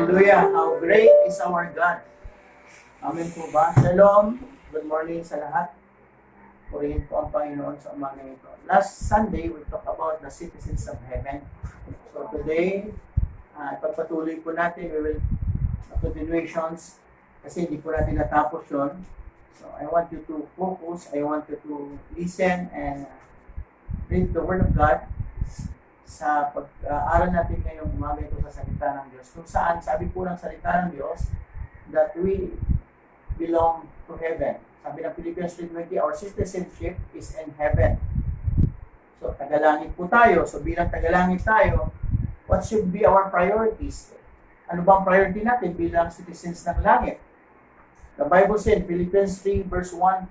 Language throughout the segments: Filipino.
Hallelujah! How great is our God! Amen po ba? Shalom! Good morning sa lahat. Purihin po ang Panginoon sa umaga ito. Last Sunday, we talked about the citizens of heaven. So today, ipagpatuloy po natin, we will continuations kasi hindi po natin natapos yun. So I want you to focus, I want you to listen and read the Word of God sa pag-aaral natin ngayong umaga ito sa salita ng Diyos. Kung saan, sabi po ng salita ng Diyos that we belong to heaven. Sabi ng Philippians 3:20, our citizenship is in heaven. So, tagalangit po tayo. So, bilang tagalangit tayo, what should be our priorities? Ano bang priority natin bilang citizens ng langit? The Bible said, Philippians 3 verse 1,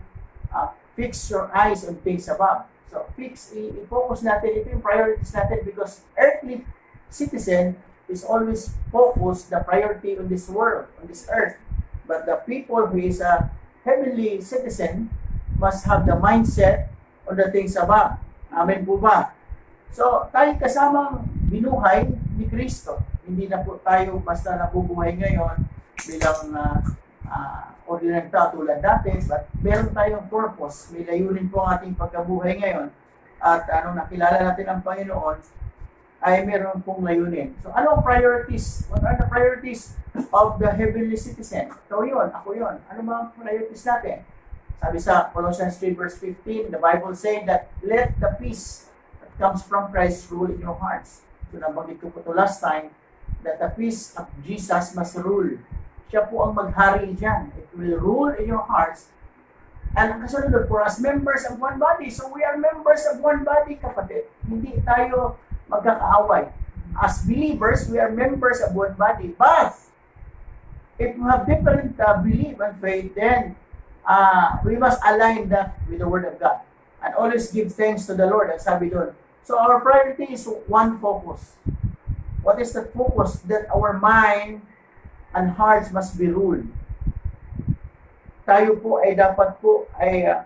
fix your eyes on things above. So, i-focus natin, ito yung priorities natin because earthly citizen is always focused the priority on this world, on this earth. But the people who is a heavenly citizen must have the mindset on the things above. Amen po ba? So, tayo kasamang binuhay ni Kristo. Hindi na po tayo basta nabubuhay ngayon bilang ordinary tao tulad dati, but meron tayong purpose. May layunin po ang ating pagkabuhay ngayon. At nakilala natin ang Panginoon, ay meron pong layunin. So, ano ang priorities? What are the priorities of the heavenly citizen? Ikaw yun, ako yun. Ano ba ang priorities natin? Sabi sa Colossians 3 verse 15, the Bible saying that let the peace that comes from Christ rule in your hearts. So, nabanggit ko po ito last time, that the peace of Jesus must rule. Siya po ang maghari dyan. It will rule in your hearts. And ang kasunod for us, members of one body. So we are members of one body, kapatid. Hindi tayo magkakaaway. As believers, we are members of one body. But, if we have different belief and faith, then we must align that with the Word of God. And always give thanks to the Lord, ang sabi doon. So our priority is one focus. What is the focus? That our mind and hearts must be ruled. Tayo po ay dapat po ay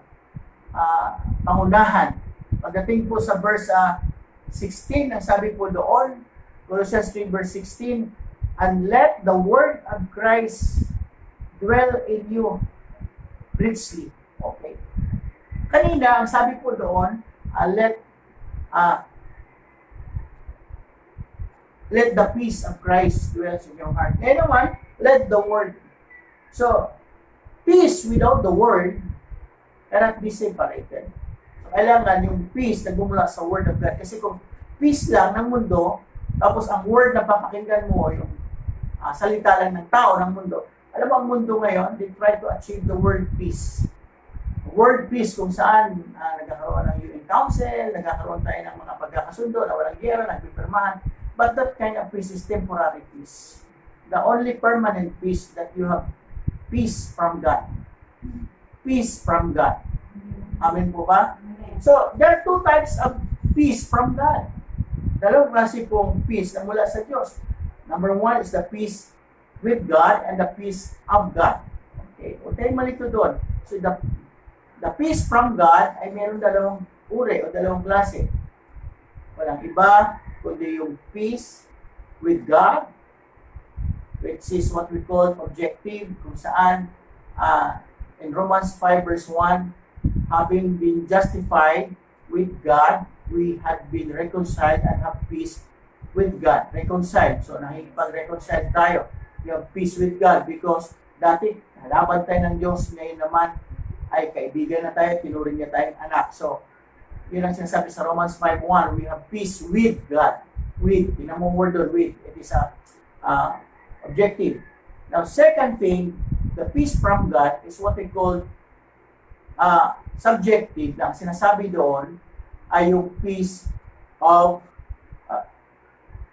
pangunahan. Pagdating po sa verse 16, ang sabi po doon, Colossians 3 verse 16, and let the word of Christ dwell in you richly. Okay. Kanina, ang sabi po doon, let the peace of Christ dwell in your heart. Ngayon naman, let the word. So, peace without the word cannot be separated. So, kailangan yung peace na gumula sa word of God. Kasi kung peace lang ng mundo, tapos ang word na papakinggan mo, yung salita lang ng tao ng mundo, alam mo ang mundo ngayon, they try to achieve the word peace. Word peace kung saan nagkakaroon ng UN Council, nagkakaroon tayo ng mga pagkakasundo na walang gera, nagpipirmahan. But that kind of peace is temporary peace. The only permanent peace that you have, peace from God. Peace from God. Amen po ba? So, there are two types of peace from God. Dalawang klase pong peace na mula sa Diyos. Number one is the peace with God and the peace of God. Okay, huwag tayong malito doon. So, the peace from God ay mayroong dalawang uri o dalawang klase. Walang iba kundi yung peace with God, which is what we call objective, kung saan in Romans 5 verse 1, having been justified with God, we have been reconciled and have peace with God. Reconciled. So, nakikipag-reconcile tayo. We have peace with God because dati, halaban tayo ng Diyos, ngayon naman ay kaibigan na tayo, tinuring niya tayong anak. So, yun ang sinasabi sa Romans 5:1, we have peace with God. With, tinamong word doon, with. It is a objective. Now, second thing, the peace from God is what we call subjective. Ang sinasabi doon ay yung peace of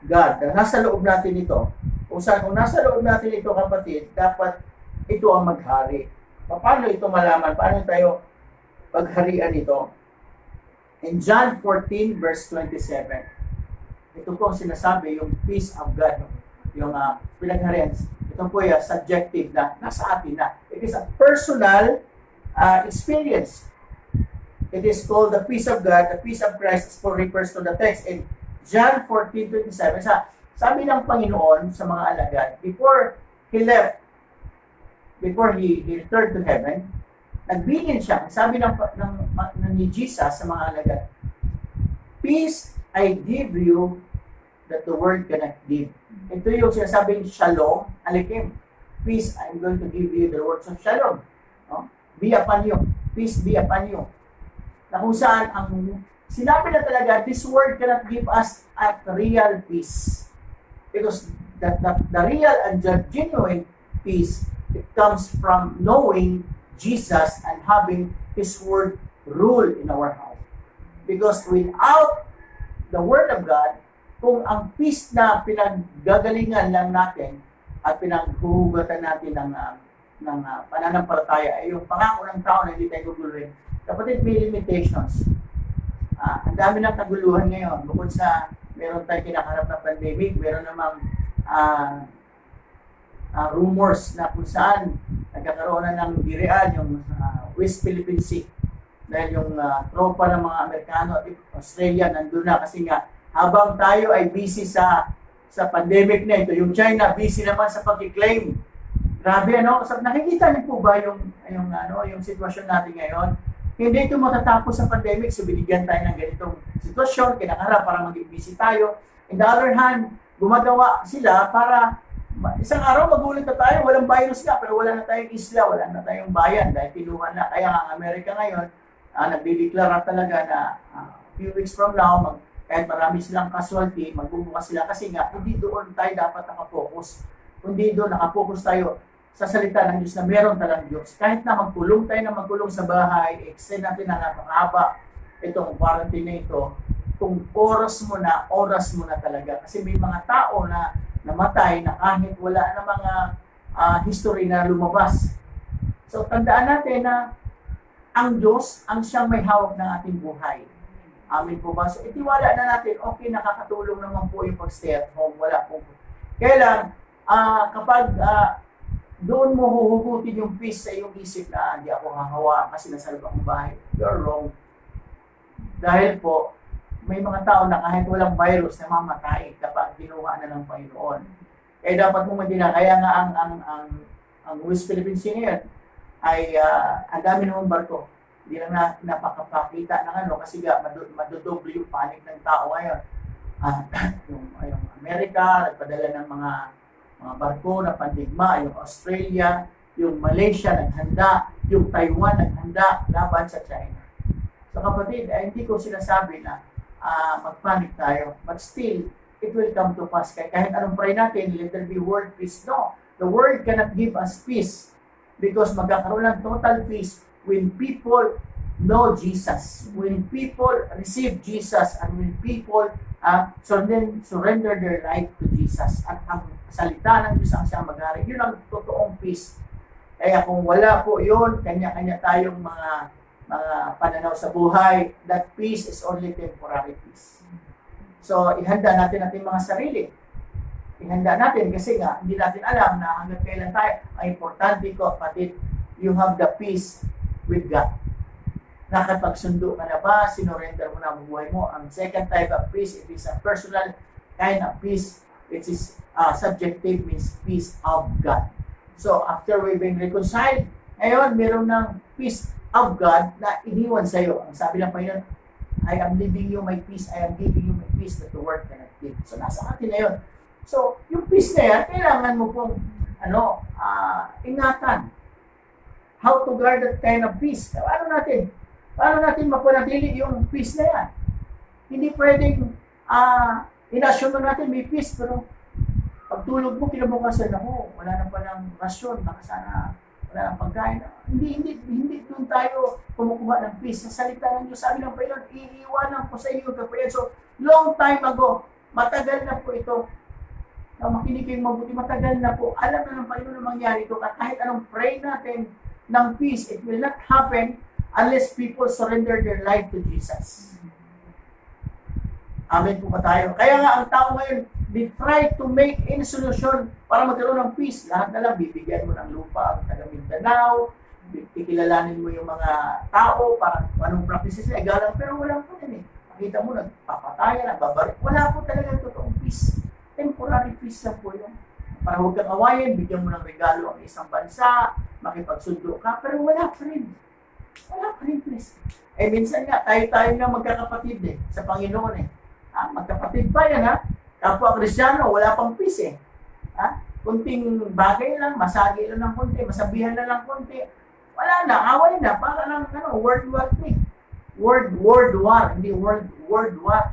God. Nasa loob natin ito. Kung nasa loob natin ito, kapatid, dapat ito ang maghari. Paano ito malaman? Paano tayo pagharian ito? In John 14 verse 27, ito po ang sinasabi, yung peace of God, yung pinagharian. Ito po yung subjective na nasa atin na. It is a personal experience. It is called the peace of God, the peace of Christ, refers to the text. In John 14:27, Sabi ng Panginoon sa mga alagad, before He left, before He returned to heaven, nagbilin siya. Sabi ni Jesus sa mga alagad, peace I give you that the world cannot give. Ito yung sinasabing shalom, alikim. Peace, I'm going to give you the words of shalom. No? Be upon you. Peace be upon you. Na kung saan ang sinabi na talaga, this world cannot give us a real peace. Because the real and the genuine peace, it comes from knowing Jesus and having His Word rule in our heart. Because without the Word of God, kung ang peace na pinaggagalingan lang natin at pinaghuhugatan natin ng pananampalataya ay yung pangako ng tao na hindi tayo guguluhin. Kapatid, may limitations. Ang dami ng kaguluhan ngayon. Bukod sa meron tayong kinakaharap na pandemic, meron namang rumors na kung saan nagkakaroon na ng dirian yung West Philippine Sea. Dahil yung tropa ng mga Amerikano at Australia nandun na kasi nga habang tayo ay busy sa pandemic na ito, yung China busy naman sa pag-claim. Grabe, ano? So, nakikita niyo po ba yung sitwasyon natin ngayon? Hindi ito matatapos sa pandemic, so binigyan tayo ng ganitong sitwasyon, kinakaharap para maging busy tayo. In the other hand, gumagawa sila para isang araw magulat na tayo, walang virus na, pero wala na tayong isla, wala na tayong bayan dahil kinuha na. Kaya ang Amerika ngayon, nagdideklara talaga na few weeks from now, kahit marami silang casualty, magbubukas sila kasi nga, hindi doon tayo dapat nakapokus. Kundi doon nakapokus tayo sa salita ng Diyos na meron talagang Diyos. Kahit na magkulong tayo na magkulong sa bahay, extend natin na napakahaba itong quarantine na ito, kung oras mo na talaga. Kasi may mga tao na namatay na kahit wala na mga history na lumabas. So tandaan natin na ang Diyos, ang siyang may hawak ng ating buhay. Amin po ba? So itiwala na natin, okay, nakakatulong naman po yung pag-stay at home. Wala po. Kaya lang, kapag doon mo huhugutin yung peace sa iyong isip na hindi ako hahawa kasi nasa loob akong bahay, you're wrong. Dahil po, may mga tao na kahit walang virus na mamatay kapag ginuha na ng Panginoon. Kaya dapat mong madina. Kaya nga ang West Philippine Sea ngayon ay ang dami naman barko. Hindi lang napakapakita ng kasi madodoble yung panic ng tao ngayon. Yung Amerika, nagpadala ng mga barko na pandigma, yung Australia, yung Malaysia naghanda, yung Taiwan naghanda laban sa China. So kapatid, hindi ko sinasabi na magpanic tayo, but still, it will come to pass. Kahit anong pray natin, let there be world peace. No, the world cannot give us peace because magkakaroon ng total peace when people know Jesus, when people receive Jesus, and when people surrender their life to Jesus. At ang salita ng Diyos ang siyang mag-ari. Yun ang totoong peace. Kaya kung wala po yun, kanya-kanya tayong mga pananaw sa buhay, that peace is only temporary peace. So, ihanda natin ating mga sarili. Ihanda natin kasi nga, hindi natin alam na hanggang kailan tayo. Ang importante ko, kapatid, you have the peace with God. Nakapagsundo ka na ba? Sinurrender mo na ang buhay mo. Ang second type of peace, it is a personal kind of peace, which is subjective, means peace of God. So, after we've been reconciled, ngayon, meron ng peace of God na iniwan sa iyo. Ang sabi ng Panginoon, I am leaving you my peace, I am giving you my peace that the world cannot give. So, nasa atin na yun. So, yung peace na yan, kailangan mo pong ingatan. How to guard that kind of peace? Paano natin mapanatili yung peace na yan? Hindi pwedeng inasyon natin may peace, pero pagtulog mo, kinabukasan ako, wala na palang rasyon, baka sana wala nang pagkain. Hindi doon tayo kumukuha ng peace. Sa salita ng Diyos, sabi ng Panginoon, iiwanan ko sa iyo kapayan. So, long time ago, matagal na po ito. Na makinig kayong mabuti, matagal na po. Alam na ng Panginoon na mangyari ito. At kahit anong pray natin ng peace, it will not happen unless people surrender their life to Jesus. Amen po ba tayo? Kaya nga ang tao ngayon, they try to make any solution para magkaroon ng peace. Lahat na lang, bibigyan mo ng lupa ang taga Mindanao, kikilalanin mo yung mga tao para anong practices na igalang, pero wala po yan eh. Makita mo, nagpapataya, nagbabarik. Wala po talaga totoong peace. Temporary. temporary peace lang po yun. Para huwag kang awayin, bigyan mo ng regalo ang isang bansa, makipagsundo ka, pero wala pa rin. Wala pa rin peace. Eh minsan nga, tayo nga magkakapatid sa Panginoon magkapatid pa yan Kapwa Kristyano, wala pang peace kunting bagay lang, masagi lang ng konti, masabihan na lang konti. Wala na, away na, para lang World War III. World War, hindi World War.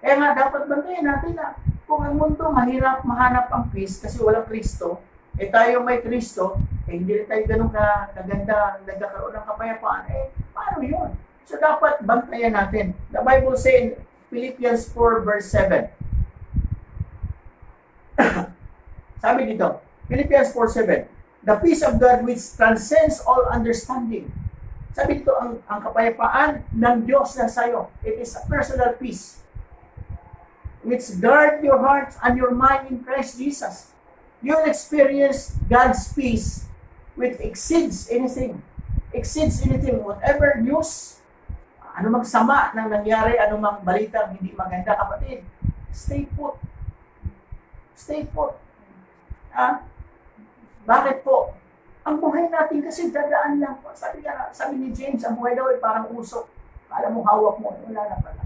Kaya nga, dapat bantayan natin kung ang mundo mahirap mahanap ang peace kasi walang Kristo, tayo may Kristo, hindi rin tayo ganun kaganda, nagkakaroon ng kapayapaan, paano yun? So, dapat bantayan natin. The Bible says in Philippians 4 verse 7, sabi dito, Philippians 4:7, the peace of God which transcends all understanding. Sabi dito, ang kapayapaan ng Diyos na sa'yo, it is a personal peace, which guard your hearts and your mind in Christ Jesus. You'll experience God's peace which exceeds anything. Whatever news, anumang sama nang nangyari, anumang balitang hindi maganda, kapatid, stay put. Bakit po? Ang buhay natin kasi dadaan lang po. Sabi ni James, ang buhay daw ay parang usok. Alam mo, hawak mo, wala na pala.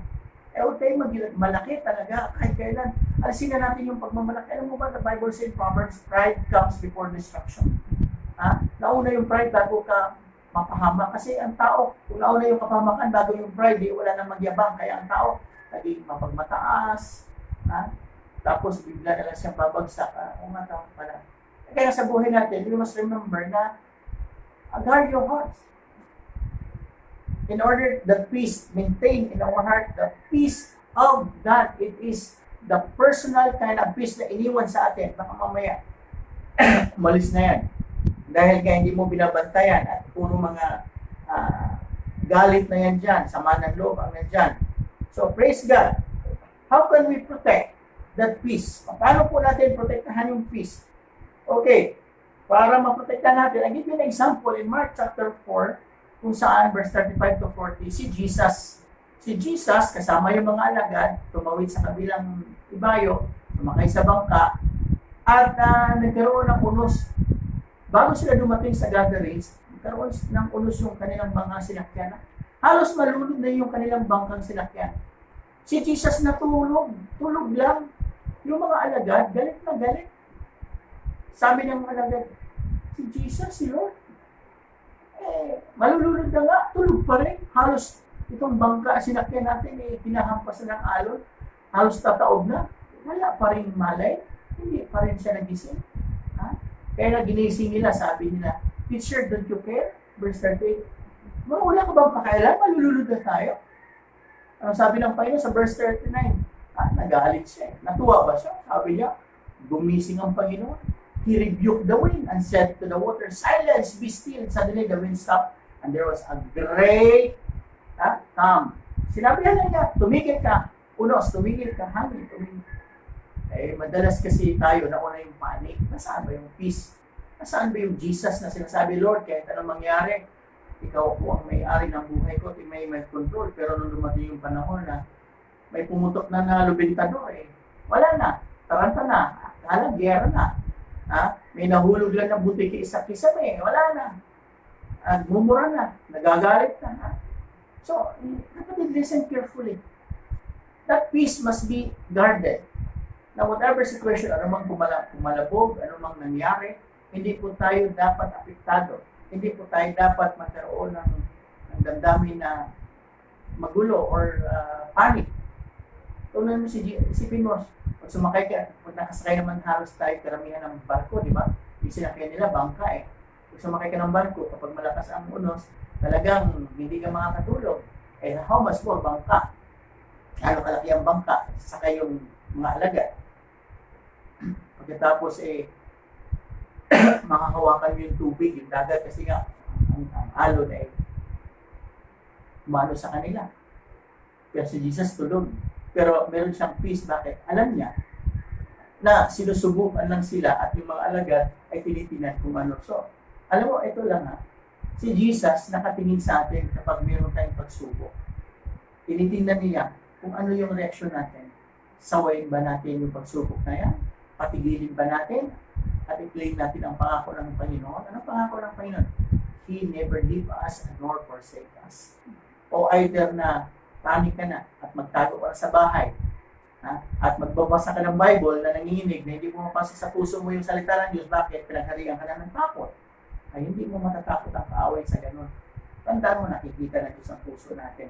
Huwag tayo malaki talaga kahit kailan. Alisin na natin yung pagmamalaki. Alam mo ba, the Bible says, Proverbs, pride comes before destruction. Nauna yung pride bago ka mapahama. Kasi ang tao, kung nauna yung kapahamakan, bago yung pride, wala nang magyabang. Kaya ang tao, naging mapagmataas. Tapos bigla na lang siyang babagsak. Tao pala. Kaya sa buhay natin, we must remember na guard your heart. In order that peace maintain in our heart, the peace of God, it is the personal kind of peace na iniwan sa atin. Baka mamaya, malis na yan. Dahil kaya hindi mo binabantayan at puro mga galit na yan dyan, sama ng loob ang nandyan. So, praise God. How can we protect that peace? Paano po natin protektahan yung peace? Okay, para maprotektahan natin, I give you an example in Mark chapter 4, kung saan verse 35 to 40, si Jesus kasama yung mga alagad, tumawid sa kabilang ibayo, sumakay sa bangka, at nagkaroon ng unos. Bago sila dumating sa gatherings, nagkaroon ng unos yung kanilang mga sinakyan. Halos malulog na yung kanilang bangkang sinakyan. Si Jesus natulog lang. Yung mga alagad, galit na galit. Sabi ng mga alagad, si Jesus, si Lord, malulunod na nga, tulog pa rin. Halos itong bangka, sinakyan natin, pinahampas na ng alon. Halos tataob na. Wala pa rin malay. Hindi pa rin siya nagising. Kaya ginising nila, sabi nila, Teacher, don't you care? Verse 38, wala ka bang pakailan? Malulunod na tayo. Sabi ng Panginoon sa verse 39, nagalit siya. Natuwa ba siya? Sabi niya, gumising ang Panginoon. He rebuked the wind and said to the water, silence, be still. Suddenly the wind stopped and there was a great calm. Sinabihan niya, tumigil ka. Unos, tumigil ka. Hangin, tumigil. Madalas kasi tayo nauna yung panic. Nasaan ba yung peace? Nasaan ba yung Jesus na sinasabi, Lord, kahit anong mangyari, ikaw po ang may-ari ng buhay ko, may control. Pero nung dumating yung panahon na may pumutok na lubintador, wala na. Taranta na. Gera na. May nahulog lang ng butiki isa-isa wala na. Mumura na. Nagagalit na. So, kapatid, listen carefully. That peace must be guarded. Now, whatever situation, anumang kumalabog, anumang nangyari, hindi po tayo dapat apektado. Hindi po tayo dapat magkaroon ng damdamin na magulo or panic. Tunan mo si Pinos, pag sumakay ka, pag nakasakay naman halos tayo karamihan ng barko, di ba? Yung sinakyan nila, bangka Pag sumakay ka ng barko, kapag malakas ang unos, talagang hindi ka makakatulog. How much more bangka? Ano kalaki ang bangka? Sakay yung mga alagad. Pagkatapos makahawakan yung tubig, yung dagat, kasi nga, ang alon umano sa kanila. Pero si Jesus tulog. Pero meron siyang peace. Bakit? Alam niya na sinusubukan lang sila at yung mga alagad ay tinitingnan kung ano. So, alam mo, ito lang si Jesus nakatingin sa atin kapag meron tayong pagsubok. Tinitingnan niya kung ano yung reaction natin. Sawayin ba natin yung pagsubok na yan? patigilin ba natin at i-claim natin ang pangako ng Panginoon? Anong pangako ng Panginoon? He never leave us nor forsake us. O either na panik ka na at magtago ka sa bahay, at magbabasa ka ng Bible na nanginginig na hindi mo mapasa sa puso mo yung salita ng Diyos, bakit? Pinagharian ka na ng takot. Ay hindi mo matatakot ang kaaway sa ganun. Tandaan mo, nakikita na Diyos ang puso natin.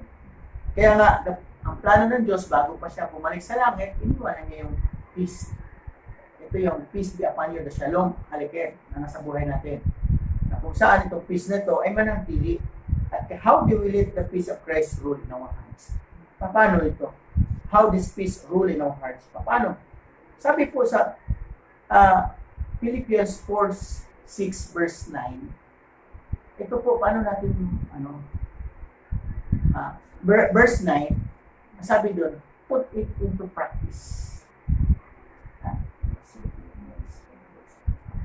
Kaya nga, ang plano ng Diyos, bago pa siya bumalik sa langit, iniwanan niya yung peace. Ito yung peace be upon you, the shalom, halike, na nasa buhay natin. Na kung saan itong peace na ito ay manangtili. At how do we let the peace of Christ rule in our hearts? Paano ito? How does peace rule in our hearts? Paano? Sabi po sa Philippians 4:6 verse 9, ito po, paano natin, verse 9, sabi doon, put it into practice.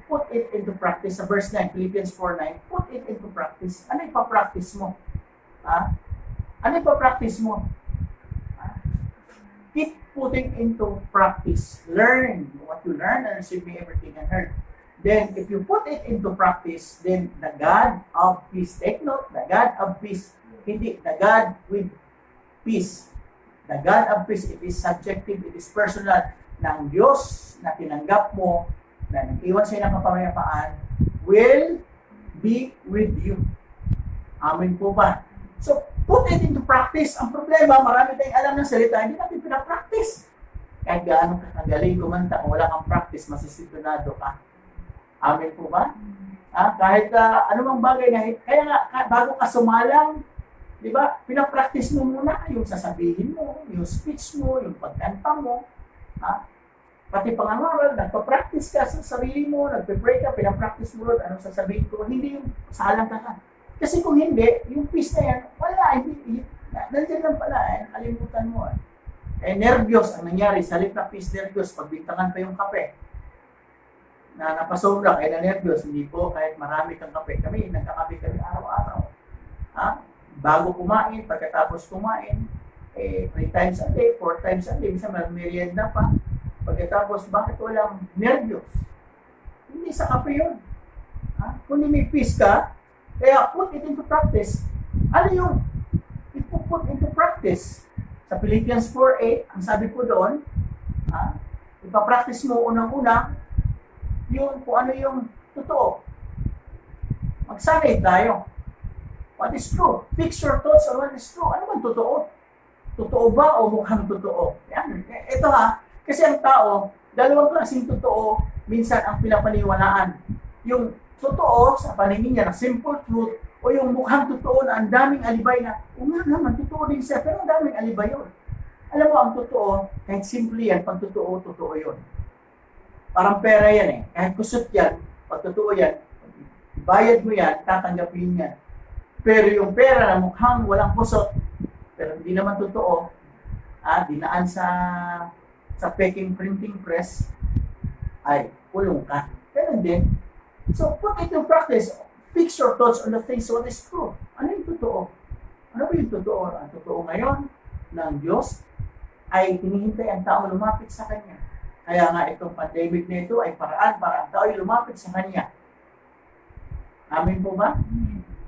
Put it into practice. Sa verse 9, Philippians 4:9, put it into practice. Ano ipapractice mo? Ano ipapractice mo? Keep putting into practice. Learn what you learn and receive me everything I heard. Then, if you put it into practice, then the God of peace, take note, the God of peace, hindi the God with peace. The God of peace, it is subjective, it is personal. Ng Diyos na tinanggap mo, na nag-iwan sa'yo ng kapamayapaan, will be with you. Amen po ba? So, put it into practice. Ang problema, marami tayong alam ng salita, hindi natin pinapractice. Kahit gaano ka kagaling kumanta, kung wala kang practice, masisitonado ka. Amen po ba? Kahit anumang bagay na, kaya nga, bago ka sumalang, di ba, pinapractice mo muna yung sasabihin mo, yung speech mo, yung pagkanta mo, pati pangangaral, nagpa-practice ka sa sarili mo, nagpe-pray ka, pinapractice mo, anong sasabihin ko, hindi yung salang ka. Kasi kung hindi, yung peace na yan, wala, hindi, nandiyan lang pala, kalimutan mo. Nervyos ang nangyari, sa halip na peace, nervyos, pagbintangan pa yung kape, na napasobra, kaya na nervyos, hindi po, kahit marami kang kape, kami, nagkakape kami araw-araw. Bago kumain, pagkatapos kumain, 3 times a day, 4 times a day, minsan merienda pa. Pagkatapos, bakit walang nervyos? Hindi sa kape yun. Kung may peace ka, kaya put it into practice. Ano yung ipuput into practice? Sa Philippians 4:8, ang sabi po doon, ipapractice mo unang-una, yun kung ano yung totoo. Magsanay tayo. What is true? Fix your thoughts on what is true. Ano man totoo? Totoo ba o mukhang totoo? Yan. Ito kasi ang tao, dalawang klaseng totoo, minsan ang pinapaniwalaan. Yung totoo sa paningin niya na simple truth, o yung mukhang totoo na ang daming alibay na, nga naman, totoo din siya, pero ang daming alibay yun. Alam mo, ang totoo, kahit simple yan, pag totoo, totoo yun. Parang pera yan Kahit kusot yan, pag totoo yan, bayad mo yan, tatanggapin yan. Pero yung pera na mukhang walang kusot, pero hindi naman totoo, dinaan sa peking printing press, ay kulong ka. Pero din. So, put it in practice. Fix your thoughts on the things what is true. Ano yung totoo? Ano ba yung totoo? Ang totoo ngayon ng Diyos ay hinihintay ang tao lumapit sa Kanya. Kaya nga itong pandemic na ito ay paraan para ang tao ay lumapit sa Kanya. Amin po ba?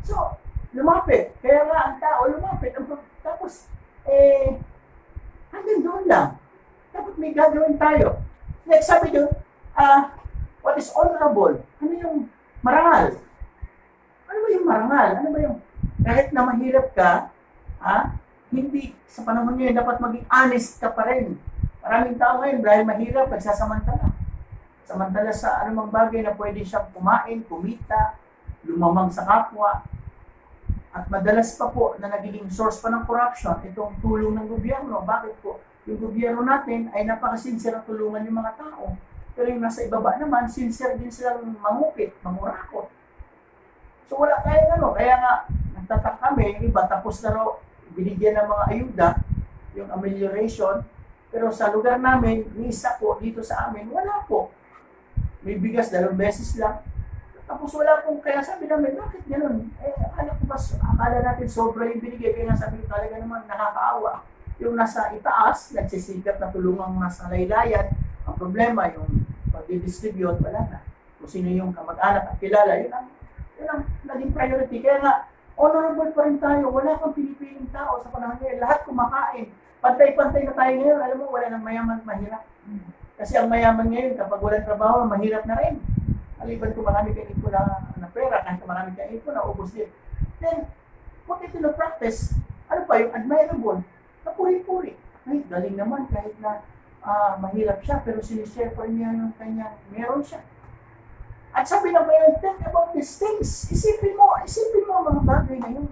So, lumapit. Kaya nga ang tao lumapit. Tapos, hanggang doon lang. Dapat may gagawin tayo. Next, sabi doon, what is honorable? Ano yung marangal? Ano ba yung marangal? Ano ba yung, kahit na mahirap ka, hindi, sa panahon ngayon, dapat maging honest ka pa rin. Maraming tao ngayon, dahil mahirap, nagsasamantala. Samantala sa anumang bagay na pwede siyang kumain, kumita, lumamang sa kapwa. At madalas pa po na nagiging source pa ng corruption, itong tulong ng gobyerno. Bakit po? Yung gobyerno natin ay napaka-sincere ang tulungan ng mga tao. Pero yung nasa ibaba naman, sincere din silang mangupit, mangurakot. So wala kaya kaya nga, nagtatak kami, yung iba tapos na raw, binigyan ng mga ayuda, yung amelioration, pero sa lugar namin, isa po dito sa amin, wala po. May bigas 2 beses lang. Tapos wala pong, kaya sabi namin, bakit gano'n? Akala natin sobra yung binigay, kaya nga sabi talaga naman, nakakaawa. Yung nasa itaas, nagsisikap na tulungang nasa laylayan, ang problema, yung magdi-distribute, wala na. Kung sino yung kamag-anak at kilala, yun ang naging priority. Kaya nga, honorable pa rin tayo. Wala kang pinipiling tao sa panahon ngayon. Lahat kumakain. Pantay-pantay na tayo ngayon. Alam mo, wala nang mayaman at mahirap. Kasi ang mayaman ngayon, kapag walang trabaho, mahirap na rin. Maliban kung marami kang ipon na pera, kahit marami kang ipon na ubos din. Then, put it into practice. Ano pa yung admirable? Napuri-puri. Ay, galing naman kahit na mahirap siya, pero sinishare pa niya yung kanyang meron siya. At sabi ng Bible, think about these things. Isipin mo ang mga bagay na yun.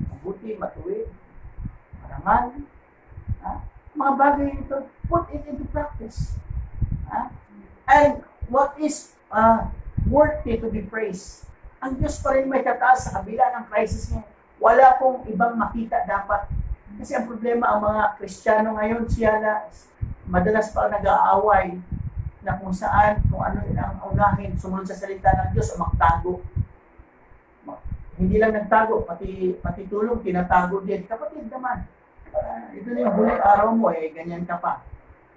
Mabuti, matuwid, marangal. Mga bagay ito, put it into practice. And what is worthy to be praised? Ang Diyos pa rin may tataas sa kabila ng crisis niya. Wala pong ibang makita dapat. Kasi ang problema, ang mga Kristiyano ngayon, siya na madalas pa nag-aaway na kung saan, kung ano ang unahin, sumunod sa salita ng Diyos o magtago. Hindi lang nagtago, pati tulong, tinatago din. Kapatid naman, ito na yung huling araw mo, ganyan ka pa.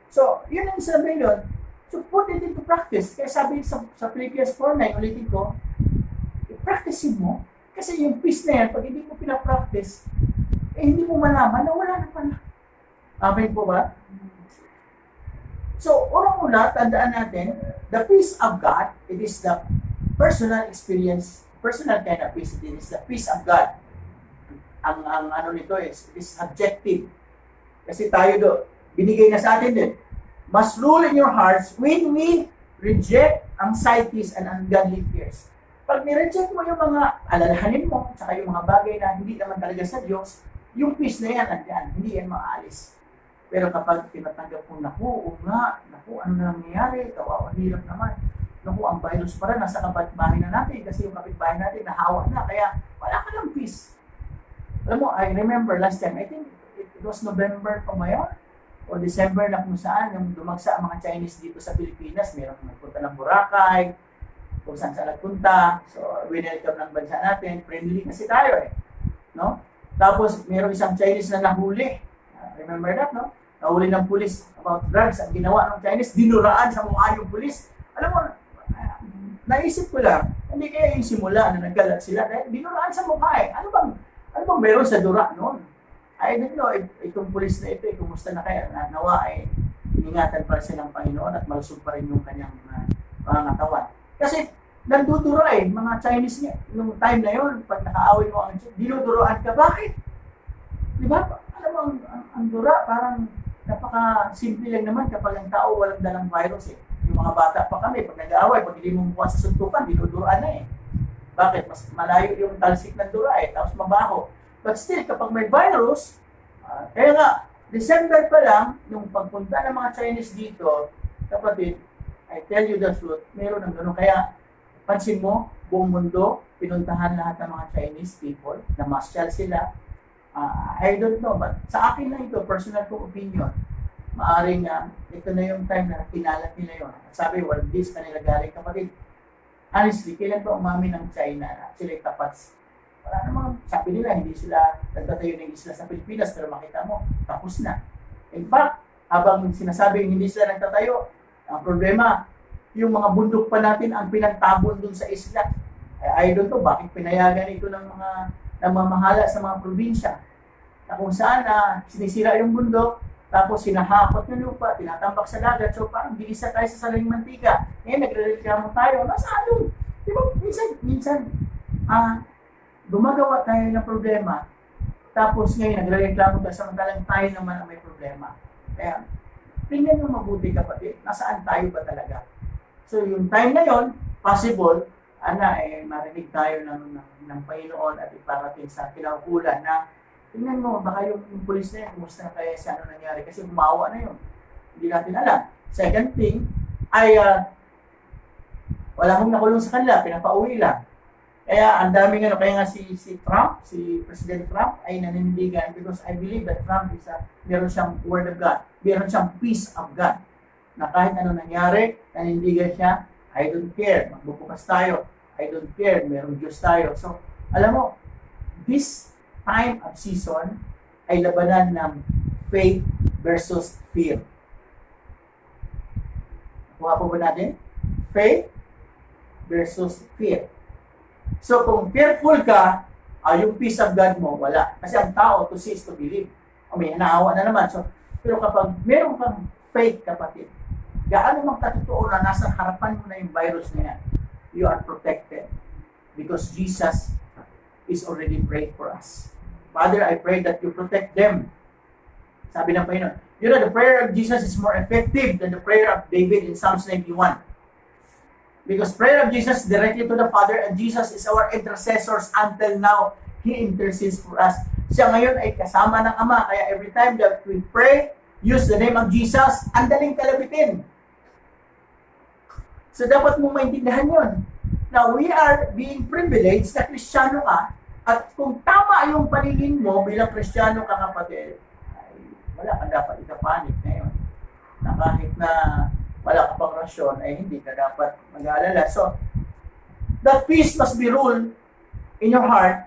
So, yun ang sabi yun. So, put it into practice. Kaya sabi sa Philippians 4:9, ulitin ko, i-practice mo. Kasi yung peace na yan, pag hindi mo pinapractice, hindi mo malaman na wala na pala. Amen po ba? So, unang-una, tandaan natin, the peace of God, it is the personal experience, personal kind of peace. It is the peace of God. Ang ano nito is, it is subjective. Kasi tayo binigay na sa atin din. Must rule in your hearts when we reject anxieties and ungodly fears. Pag ni-reject mo yung mga alalahanin mo, saka yung mga bagay na hindi naman talaga sa Diyos, yung peace na yan, andyan, hindi yan maalis. Pero kapag tinatanggap mo, naku, ano na nangyayari, kawawa, hirap naman. Naku, ang virus para nasa kapitbahay na natin kasi yung kapitbahay natin nahawa na, kaya wala ka lang peace. Alam mo, I remember last time, I think it was November pa ngayon, o December na kung saan, yung dumagsa ang mga Chinese dito sa Pilipinas, mayroong nagpunta ng Boracay, kung saan nagpunta, so winelcome ng bansa natin, friendly kasi tayo no? Tapos, mayroong isang Chinese na nahuli. Remember that, no? Nahuli ng pulis about drugs. Ang ginawa ng Chinese, dinuraan sa mukha yung pulis. Alam mo, naisip ko lang, hindi kaya yung simula na nagkalat sila, dahil dinuraan sa mukha Ano bang meron sa dura noon? I don't know, itong pulis na ito, kumusta na kaya, nawa iningatan pa siya ng Panginoon at malusog pa rin yung kanyang pangangatawan. Kasi, nandudura mga Chinese niya, nung time na yun, pag nakaaway mo ang dinuduroan ka, bakit? Di ba? Alam mo, ang dura, parang napaka-simple lang naman kapag ang tao walang dalang virus Yung mga bata pa kami, pag nag-aaway, pag hindi mo mukha sa suntukan, dinuduroan na Bakit? Mas malayo yung talsik ng dura tapos mabaho. But still, kapag may virus, kaya nga, December pa lang, nung pagpunta ng mga Chinese dito, kapatid, I tell you the truth, meron ng gano'n. Kaya, pansin mo, buong mundo, pinuntahan lahat ng mga Chinese people, namasyal sila. I don't know, but sa akin na ito, personal kong opinion, maaring ito na yung time na kinalat nila yun. At sabi, well, this kanila galing kapatid. Honestly, kailan pa umamin ng China na sila yung tapat? Wala namang, sabi nila, hindi sila nagtatayo ng isla sa Pilipinas, pero makita mo, tapos na. In fact, habang sinasabing hindi sila nagtatayo, ang problema, yung mga bundok pa natin ang pinagtabon dun sa isla. I don't know bakit pinayagan ito ng mga namamahala sa mga probinsya. Na kung saan sinisira yung bundok, tapos sinahakot yung lupa, tinatambak sa dagat, so parang bilisa tayo sa salaling mantika. Ngayon, nagre-reklamo tayo, nasaan yun? Di ba, minsan, gumagawa tayo ng problema, tapos ngayon, nagre-reklamo tayo, samantalang tayo naman ang may problema. Kaya, tingnan mo mabuti kapatid, nasaan tayo ba talaga? So, yung time na yon, possible, marinig tayo ng Panginoon at iparating sa kinaukulan na tingnan mo, baka yung pulis na yun, kumusta na kaya siya ano nangyari kasi umawa na yun. Hindi natin alam. Second thing, ay wala akong nakulong sa kanila, pinapauwi lang. Kaya ang daming kaya nga si Trump, si President Trump ay naninindigan because I believe that Trump is meron siyang word of God, meron siyang peace of God. Na kahit ano nangyari, nanindigan siya, I don't care, magbubukas tayo, I don't care, merong Diyos tayo. So, alam mo, this time of season ay labanan ng faith versus fear. Kuha po ba natin? Faith versus fear. So kung fearful ka, yung peace of God mo, wala. Kasi ang tao, to see is to believe. May naawa na naman. So, pero kapag meron kang faith, kapatid, gaano mang katotoo na nasa harapan mo na yung virus na yan, you are protected. Because Jesus is already prayed for us. Father, I pray that you protect them. Sabi ng Panginoon, the prayer of Jesus is more effective than the prayer of David in Psalms 91. Because prayer of Jesus directly to the Father, and Jesus is our intercessors until now. He intercedes for us. Siya ngayon ay kasama ng Ama. Kaya every time that we pray, use the name of Jesus, ang daling kalabitin. So dapat mo maintindihan yun. Now, we are being privileged na Kristiyano ka, at kung tama yung paningin mo bilang Kristiyano ka, kapatid, ay wala ka dapat ikapanik ngayon. Na kahit na wala ka pang rasyon, ay hindi ka dapat mag-aalala. So, that peace must be ruled in your heart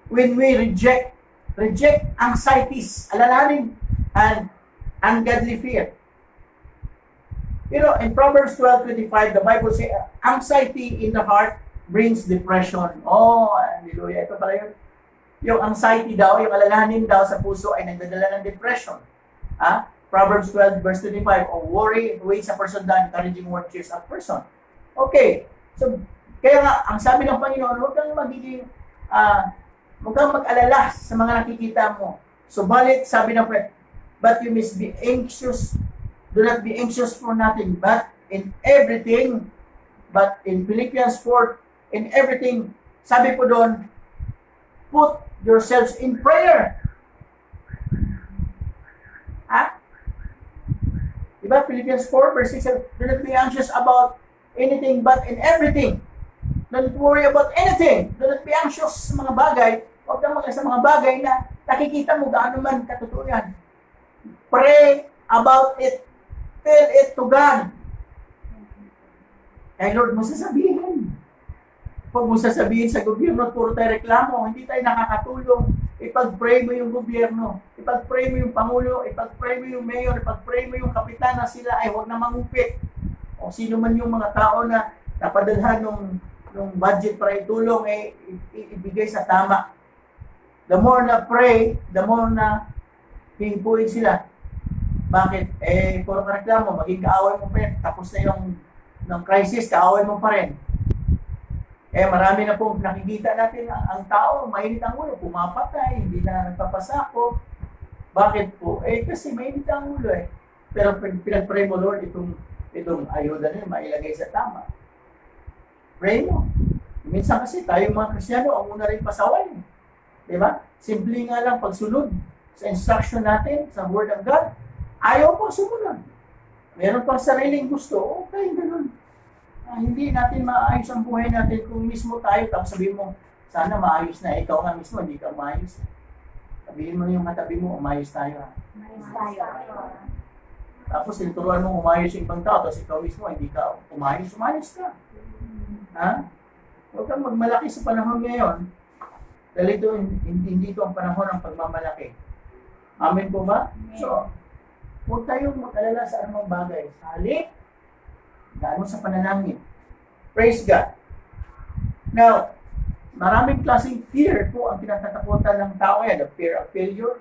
when we reject anxieties, alalahanin, and ungodly fear. You know, in Proverbs 12:25, the Bible says, anxiety in the heart brings depression. Oh, hallelujah. Ito pala yun. Yung anxiety daw, yung alalahanin daw sa puso ay nagdadala ng depression. Proverbs 12 verse 25, worry weighs a person down, encouraging word cheers a person. Okay. So, kaya nga, ang sabi ng Panginoon, huwag kang mag-alala sa mga nakikita mo. Subalit, sabi ng Panginoon, but you must be anxious. Do not be anxious for nothing, but in everything, but in Philippians 4, in everything, sabi po doon, put yourselves in prayer. Diba? Philippians 4 verse 6, do not be anxious about anything but in everything. Don't worry about anything. Do not be anxious sa mga bagay. Huwag kang sa mga bagay na nakikita mo gaano man katotoo yan. Pray about it. Tell it to God. Kaya Lord mo sasabihin. Huwag mo sasabihin sa gobyerno, puro tayo reklamo, hindi tayo nakakatulong. Ipag-pray mo yung gobyerno, ipag-pray mo yung Pangulo, ipag-pray mo yung mayor, ipag-pray mo yung kapitan na sila ay huwag na mangupit. O sino man yung mga tao na napadalhan ng budget para itulong, ibigay sa tama. The more na pray, the more na hihipuin sila. Bakit? Puro ka reklamo, maging kaaway mo pa rin. Tapos na yung crisis, kaaway mo pa rin. Marami na po nakikita natin ang tao, mainit ang ulo, pumapatay, hindi na nagpapasako. Bakit po? Kasi mainit ang ulo Pero pinag-pray mo, Lord, itong ayuda na mailagay sa tama. Pray mo. Minsan kasi tayo mga Kristiyano, ang una rin pasaway. Diba? Simple nga lang pagsunod sa instruction natin, sa Word of God. Ayaw pang sumunod. Meron pang sariling gusto, okay, ganun. Hindi natin maayos ang buhay natin kung mismo tayo, tapos sabihin mo, sana maayos na, ikaw nga mismo, hindi ka maayos. Sabihin mo yung katabi mo, umayos tayo. Maayos tayo. Tapos tinuturuan mo umayos yung ibang tao, tapos ikaw mismo, hindi ka umayos ka. Huwag kang magmalaki sa panahon ngayon, dahil hindi ito ang panahon ng pagmamalaki. Amen po ba? So, huwag tayong mag-alala sa anumang bagay. Halip, gaano sa panalangin. Praise God. Now, maraming klaseng fear po ang kinatatakutan ng tao yan. The fear of failure,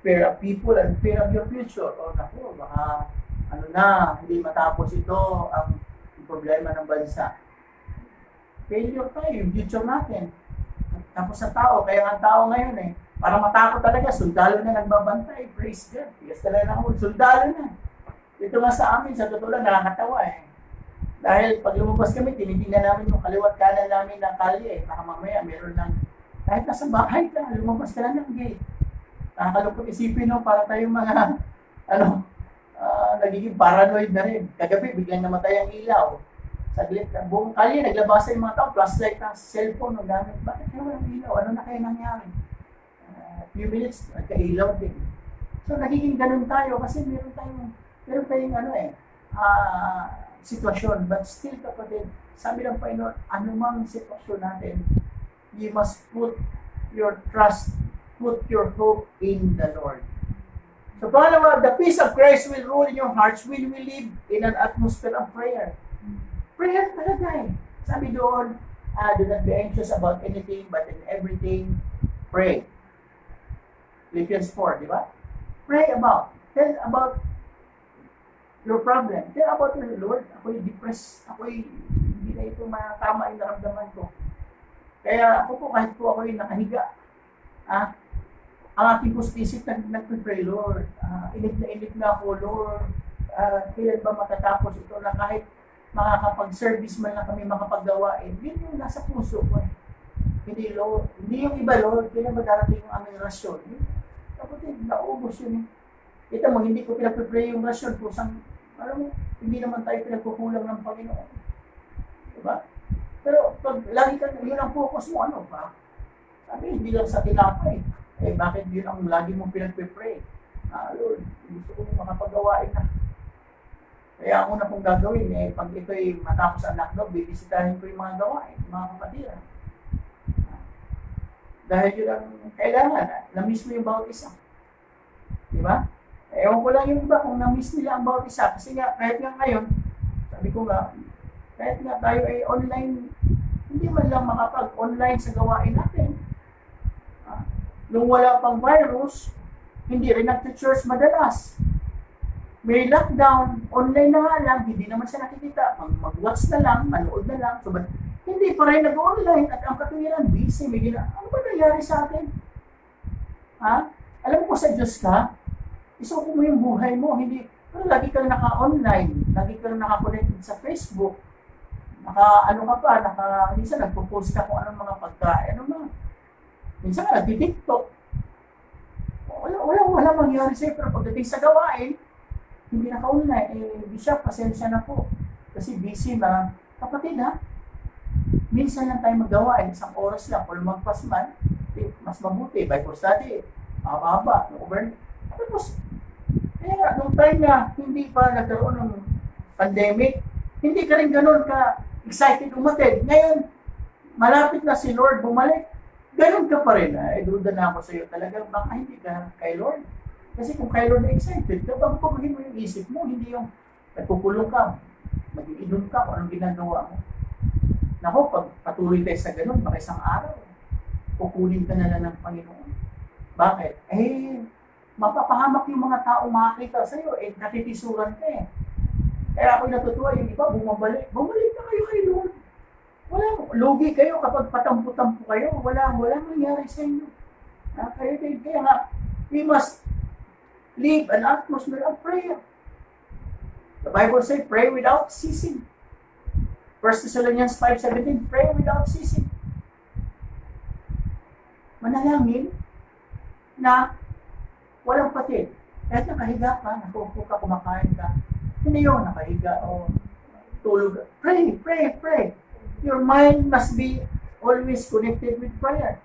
fear of people, and fear of your future. O naku, baka hindi matapos ito ang problema ng bansa. Failure tayo, yung future natin. Tapos sa tao, kaya ang tao ngayon para matakot talaga, sundalo na nagbabantay. Praise God. Tigas talaga na sundalo na. Ito nga sa amin, sa totoo lang, nakakatawa Dahil pag lumabas kami, tinitingnan namin yung kaliwat kanan namin ng kalye. Baka mamaya, meron lang, kahit nasa bahay ka, lumabas ka lang ng gate. Nakakalungkot isipin, para tayong mga, nagiging paranoid na rin. Kagabi, biglang namatay ang ilaw. Saglit, buong kalye, naglabasa yung mga tao, flashlight ng cellphone, ng gamit. Bakit kaya walang ilaw? Ano na kaya nangyari? Few minutes, nagka-ilaw din. So, nagiging ganun tayo kasi meron tayong sitwasyon. But still, kapatid, sabi ng Panginoon, anumang sitwasyon natin, you must put your trust, put your hope in the Lord. So pangalawa, the peace of Christ will rule in your hearts when we live in an atmosphere of prayer. Prayer talaga eh. Sabi doon, do not be anxious about anything, but in everything, pray. Philippians 4, di ba? Pray about. Tell about your problem. Tell about your Lord. Ako'y depressed. Ako'y hindi na ito matama yung naramdaman ko. Kaya ako po, kahit po ako'y nakahiga, ang aking pustisip nagpipray, Lord. Inip na ako, Lord. Kailan ba matatapos ito na kahit makakapag-service man lang kami makapaggawain? Yun yung nasa puso ko eh. Hindi, Lord. Hindi yung iba, Lord. Kailan ba darating yung aming rasyon? Kapatid, naubos yun eh. Kita mo, hindi ko pinagpipray yung rasyon kung alam mo, hindi naman tayo pinagkukulang ng Panginoon. Diba? Pero pag lagi ka, yun ang focus mo, ano ba? Sabi, hindi lang sa tinapay. Bakit yun ang lagi mong pinagpipray? Lord, gusto ko makapagawain na. Kaya ang una kong gagawin, pag ito'y matapos ang lockdown, bibisitahin ko yung mga gawain, mga kapatira. Dahil yun ang kailangan, na-miss mo yung bawat isa. Diba? Ewan ko lang yung iba kung na-miss nila ang bawat isa. Kasi nga, kahit nga ngayon, sabi ko nga, kahit nga tayo ay online, hindi man lang makapag-online sa gawain natin. Nung wala pang virus, hindi rin nag-church madalas. May lockdown, online na nga lang, hindi naman siya nakikita. Mag-watch na lang, manood na lang. So, hindi pa rin nag-online at ang katuwiran, busy. Ano ba nangyari sa atin? Alam mo sa Diyos ka, isuko mo yung buhay mo. Hindi, pero lagi kang naka-online, lagi kang naka-connected sa Facebook. Minsan nagpo-post ka kung anong mga pagkain, minsan nga nagti-TikTok. Wala mangyari sa'yo, pero pagdating sa gawain, hindi naka-online. Bishop, pasensya na po. Kasi busy na. Kapatid minsan lang tayo magawain, isang oras lang, kung magpas man, mas mabuti, Bible study, mahaba, tapos, kaya nung time na hindi pa nagkaroon ng pandemic, hindi ka rin ganun ka-excited umatid. Ngayon, malapit na si Lord bumalik, ganun ka pa rin. Duda na ako sa iyo talaga, baka hindi ka kay Lord. Kasi kung kay Lord na excited, kapag pagpagin mo yung isip mo, hindi yung nagpukulong ka, mag-iinom ka, kung anong ginagawa mo. Naku, pag patuloy tayo sa ganun, baka isang araw, kukunin ka na lang ng Panginoon. Bakit? Mapapahamak yung mga tao makakita sa iyo, natitisuran ka eh. Kaya ako'y natutuwa, yung iba bumalik na kayo kay Lord. Lugi kayo kapag patampo-tampo kayo, walang nangyari sa inyo. Kaya nga, we must live an atmosphere of prayer. The Bible says, pray without ceasing. 1 Thessalonians 5:17, pray without ceasing. Manalangin na walang patid. Kahit nakahiga ka, nakupo ka, kumakain ka, hindi yun, nakahiga o tulog. Pray. Your mind must be always connected with prayer.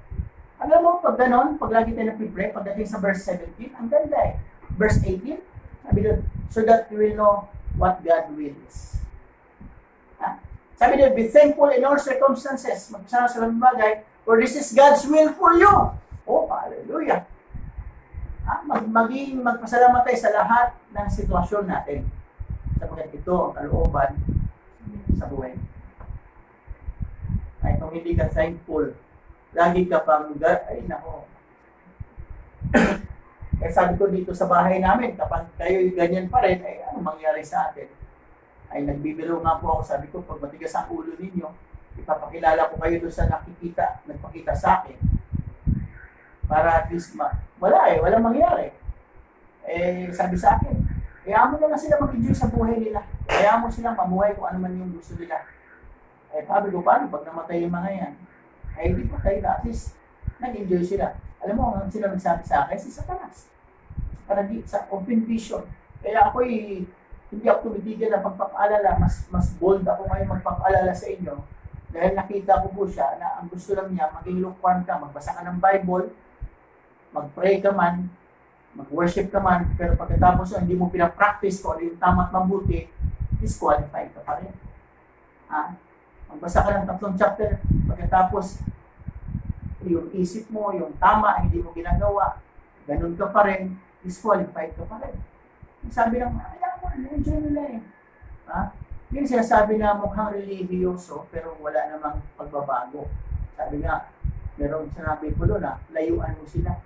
Alam mo, pag ganon, pag lagi tayo nagpipray, pagdating sa verse 17, ang ganda eh. Verse 18, sabi doon, so that you will know what God wills. Sabi doon, be thankful in all circumstances. Magpasalamat sa mga bagay, for this is God's will for you. Oh, hallelujah. Magpasalamat tayo sa lahat ng sitwasyon natin. Sapagkat ito ang kalooban sa buhay. Ay, kung hindi ka thankful, lagi ka pang, Kaya sabi ko dito sa bahay namin, kapag kayo ganyan pa rin, ano mangyari sa atin? Ay, nagbibiro nga po ako, sabi ko, pag matigas ang ulo ninyo, ipapakilala ko kayo doon sa nagpakita sa akin. Para at least, walang mangyari. Sabi sa akin, kaya mo na lang sila mag-enjoy sa buhay nila. Kaya mo silang mamuhay kung ano man yung gusto nila. Sabi ko, paano pag namatay yung mga yan? Hindi pa kayo na, at least, nag-enjoy sila. Alam mo, ang sila nagsabi sa akin, si Satanas. Sa open vision. Kaya hindi ako tumitigil na pagpapaalala, mas bold ako ngayon magpapaalala sa inyo. Dahil nakita ko po siya na ang gusto lang niya, maging lukewarm ka, magbasa ka ng Bible, mag-pray ka man, mag-worship ka man, pero pagkatapos hindi mo pinapractice kung ano yung tama at mabuti, disqualified ka pa rin. Magbasa ka ng 3 chapter, pagkatapos yung isip mo, yung tama, hindi mo ginagawa, ganun ka pa rin, disqualified ka pa rin. Sabi ng, ayaw mo, enjoy nila eh. Ha? Yung sinasabi na mukhang religyoso, pero wala namang pagbabago. Sabi nga, meron sinabi ko doon na, layuan mo sila.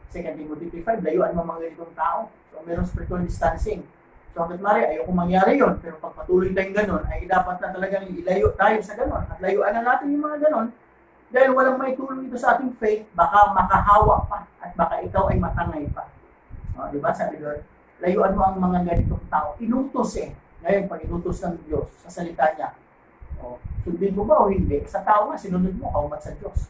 2 Timothy 5, layuan mo mga ganitong tao. So, meron spiritual distancing. So, hanggat mari, ayoko mangyari yon. Pero pag patuloy tayong ganon, ay dapat na talagang ilayo tayo sa ganon. At layuan na natin yung mga ganon. Dahil walang may tulong ito sa ating faith, baka makahawa pa. At baka ikaw ay matangay pa. O, diba? Sabi Lord, layuan mo ang mga ganitong tao. Inutos eh. Ngayon, pag inutos ng Diyos sa salita niya, sundin mo ba o hindi? Sa tao nga, sinunod mo, kaumat sa Diyos.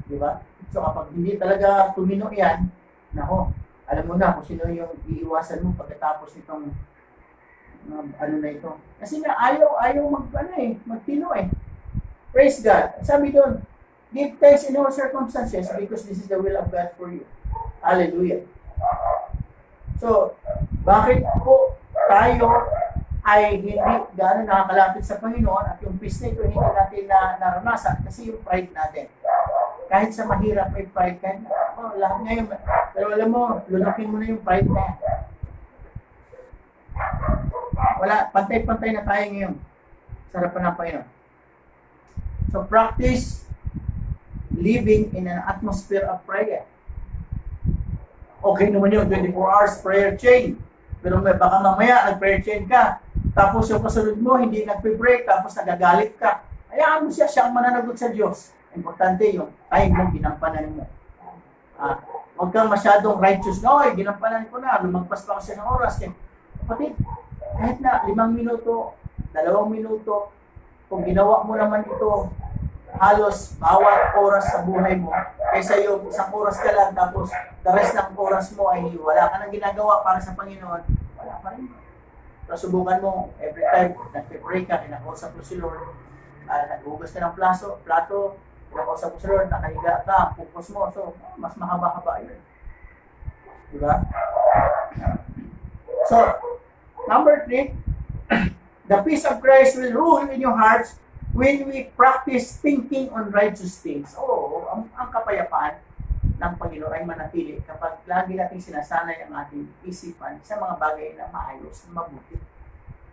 Di ba? So, kapag hindi talaga tumino yan, nako, alam mo na kung sino yung iiwasan mo pagkatapos nitong ano na ito. Kasi nga, ayaw magtino eh. Praise God. Sabi doon, give thanks in all circumstances because this is the will of God for you. Hallelujah. So, bakit po tayo ay hindi gaano nakakalapit sa Panginoon at yung peace na ito hindi natin naranasan kasi yung pride natin. Kahit sa mahirap may pride ka, lahat ngayon. Pero alam mo, lunukin mo na yung pride na yan. Wala, pantay-pantay na tayo ngayon sa harapan ng Panginoon. So practice living in an atmosphere of prayer. Okay naman yun, 24 hours prayer chain. Pero baka mamaya nag-prayer chain ka. Tapos yung kasunod mo, hindi nagpe-break, tapos nagagalit ka. Hayaan mo siya, siya ang mananagot sa Diyos. Importante yung time mo, ginampanan mo. Huwag kang masyadong righteous na, ginampanan ko na, lumagpas pa kasi ng oras. Kapatid, kahit na 5 minuto, 2 minuto, kung ginawa mo naman ito, halos bawat oras sa buhay mo, kaysa yung 1 oras ka lang, tapos the rest ng oras mo ay wala ka nang ginagawa para sa Panginoon, wala pa rin. Pero subukan mo, every time, nagpe-pray ka, kinakausap mo si Lord, naghugas ka ng plato, kinakausap mo si Lord, nakahiga ka, focus mo, so, mas mahaba-haba yun. Diba? So, number 3, the peace of Christ will rule in your hearts when we practice thinking on righteous things. Ang kapayapaan ng Panginoon ay manatili kapag lagi natin sinasanay ang ating isipan sa mga bagay na maayos, na mabuti.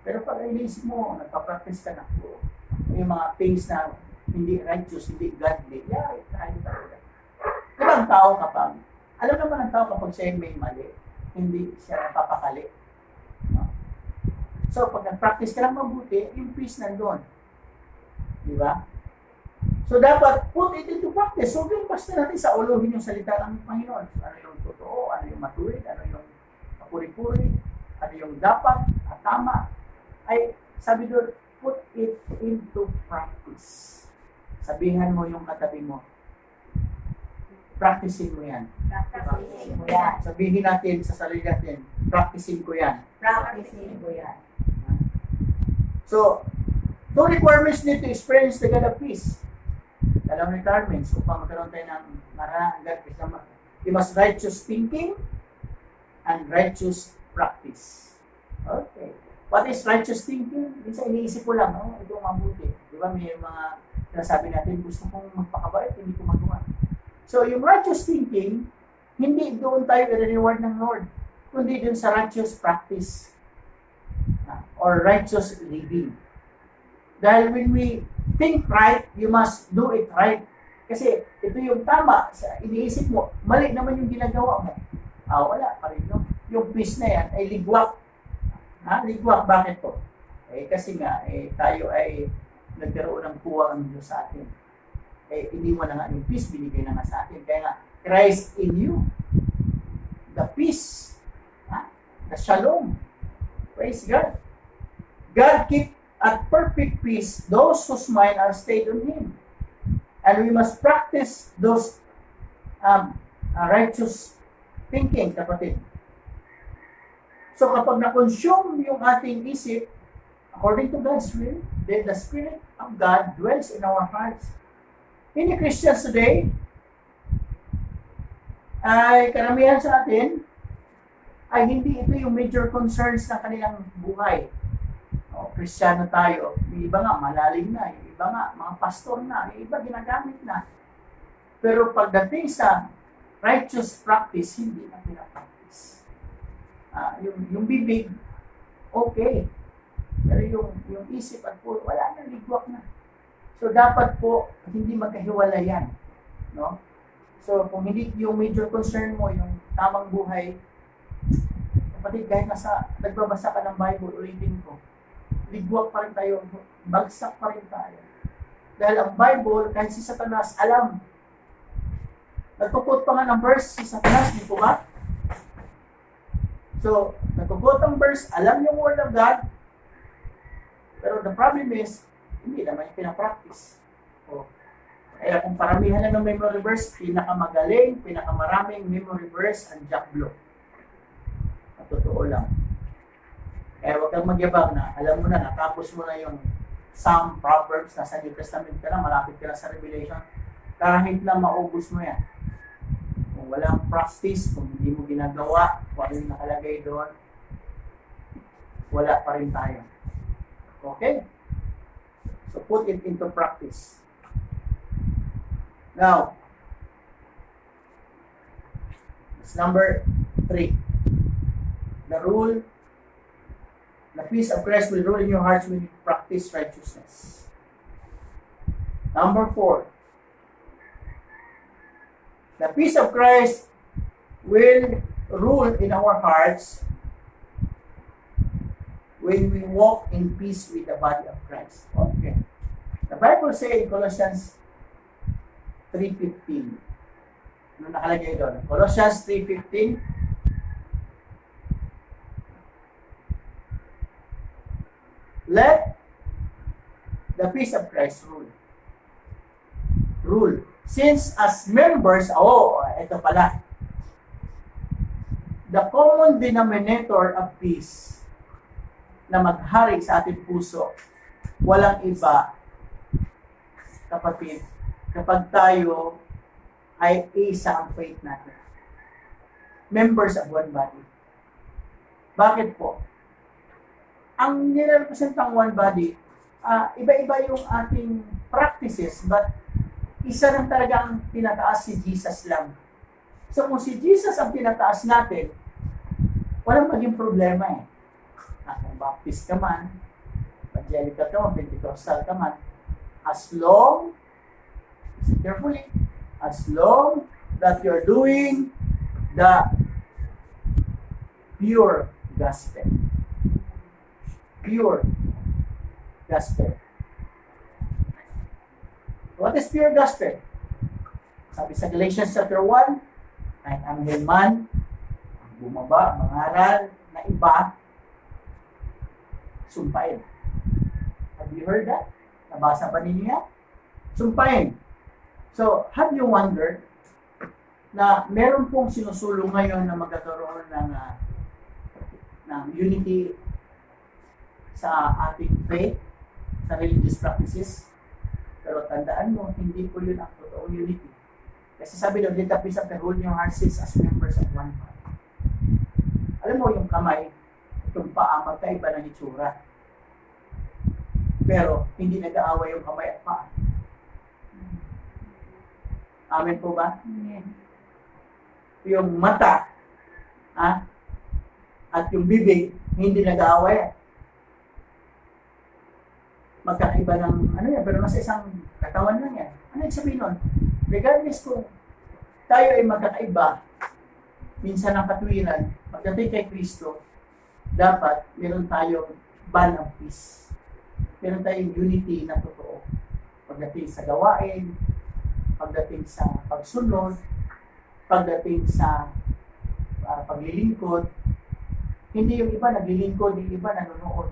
Pero pag inisip mo, nagpa-practice ka na po, yung mga things na hindi righteous, hindi godly, tayo talaga. Diba ang tao alam naman ang tao kapag siya may mali, hindi siya napapakali. No? So, pag nag-practice ka lang mabuti, yung peace nandun. Diba? So, dapat put it into practice. So, basta natin sa uluhin yung salita ng Panginoon. Ano yung totoo, ano yung matuwid, ano yung puri-puri, ano yung dapat at tama. Ay, sabi doon, put it into practice. Sabihan mo yung katabi mo. Practicing mo yan. Practicing mo yan. Sabihin natin sa sarili natin, practicing ko yan. Practicing mo yan. So, 2 requirements need to experience the God of peace. Dalawang requirements upang magkaroon tayo ng maraming God peace. You must righteous thinking and righteous practice. Okay. What is righteous thinking? Minsan iniisip ko lang, ito mabuti. Di ba may mga sinasabi natin, gusto kong magpakabait, hindi ko magawa. So, yung righteous thinking, hindi doon tayo i-reward ng Lord, kundi doon sa righteous practice or righteous living. Dahil when we think right, you must do it right. Kasi ito yung tama. Iniisip mo, mali naman yung ginagawa mo. Wala pa rin. No? Yung peace na yan ay ligwak. Ligwak, bakit to? Kasi nga, tayo ay nagkaroon ng kuwang ng Diyos sa atin. Hindi mo na nga yung peace, binigay na nga sa atin. Kaya nga, Christ in you. The peace. The shalom. Praise God. God keep at perfect peace those whose mind are stayed on Him. And we must practice those righteous thinking, kapatid. So kapag na-consume yung ating isip, according to God's will, then the Spirit of God dwells in our hearts. Many Christians today, ay karamihan sa atin, ay hindi ito yung major concerns ng kanilang buhay. Kristyano tayo, yung iba nga malalim na, yung iba nga mga pastor na, yung iba ginagamit na. Pero pagdating sa righteous practice, hindi na pinapractice. practice. Yung bibig, okay. Pero yung isip at puso, wala na, ligwak na. So, dapat po, hindi magkahiwalay yan. No? So, kung hindi yung major concern mo, yung tamang buhay, kapatid, kahit nagbabasa ka ng Bible, ulitin ko, ligwak pa rin tayo, bagsak pa rin tayo. Dahil ang Bible, kahit si Satanas, alam. Nagpuput pa nga ng verse si Satanas, di po ba? So, nagpuput ang verse, alam yung Word of God, pero the problem is, hindi naman yung pinapractice. So, kaya kung paramihan na ng memory verse, pinakamagaling, pinakamaraming memory verse, ang Jack Blow. At totoo lang. Kaya huwag kang magyabang na, alam mo na, natapos mo na yung Psalm, Proverbs, nasa New Testament ka na, malapit ka na sa Revelation, kahit na maubos mo yan. Kung walang practice, kung hindi mo ginagawa, kung ano yung nakalagay doon, wala pa rin tayo. Okay? So put it into practice. Now, it's number 3. The peace of Christ will rule in your hearts when you practice righteousness. Number 4. The peace of Christ will rule in our hearts when we walk in peace with the body of Christ. Okay. The Bible says in Colossians 3:15. Ano nakalagay doon? Colossians 3:15. Let the peace of Christ rule. Rule. Since as members, ito pala. The common denominator of peace na maghari sa ating puso, walang iba, kapatid, kapag tayo ay isa ang faith natin. Members of one body. Bakit po? Ang nirepresentang one body, iba-iba yung ating practices, but isa lang talaga ang tinataas, si Jesus lang. So kung si Jesus ang tinataas natin, walang maging problema eh. Kung Baptist ka man, Evangelical ka man, Pentecostal ka man, as long, listen carefully, as long that you're doing the pure gospel. Pure gospel. What is pure gospel? Sabi sa Galatians chapter 1, kahit anghel man, bumaba, mangaral na iba, sumpain. Have you heard that? Nabasa ba ninyo yan? Sumpain. So, have you wondered na meron pong sinusulong ngayon na magkakaroon ng unity sa ating faith, sa religious practices? Pero tandaan mo, hindi po yun ang totoong unity. Kasi sabi doon, let the peace of the whole your hearts as members of one body. Alam mo, yung kamay, itong paa, magkaiba ng itsura. Pero, hindi nag-aaway yung kamay at paa. Amen po ba? Amen. Yung mata, at yung bibig, hindi nag-aaway. Magkaiba ng, pero nasa isang katawan lang yan. Ano yung sabihin nun? Regardless kung tayo ay magkakaiba, minsan ng katwiran, pagdating kay Kristo, dapat meron tayong bond of peace. Meron tayong unity na totoo. Pagdating sa gawain, pagdating sa pagsunod, pagdating sa paglilingkod, hindi yung iba naglilingkod, yung iba nanonood.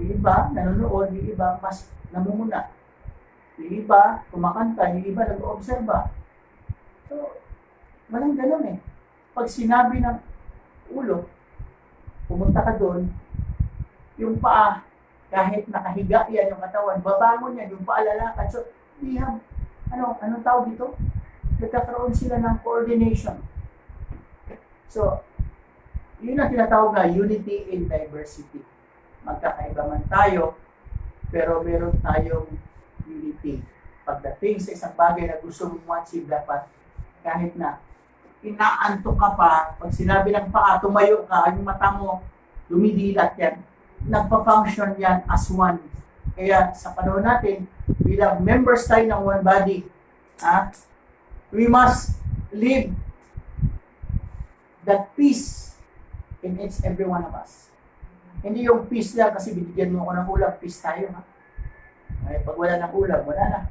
Yung iba nanonood, yung iba mas namumuna. Yung iba kumakanta, yung iba nag-oobserba. So, walang ganun eh. Pag sinabi ng ulo, pumunta ka doon, yung paa, kahit nakahiga yan yung katawan, babangon yan, yung paa lalakad. So, we have, anong tawag dito? Nagkakaroon sila ng coordination. So, yun ang tinatawag na unity in diversity. Magkakaiba man tayo, pero meron tayong unity. Pagdating sa isang bagay na gusto mong ma-achieve, dapat kahit na inaantok ka pa, pag sinabi ng paa, tumayo ka, yung mata mo, dumidilat yan. Nagpa-function yan as one. Kaya sa panahon natin, bilang members tayo ng one body, we must live that peace in each every one of us. Hindi yung peace lang kasi binigyan mo ako ng ulam, peace tayo. Ay, pag wala ng ulam, wala na.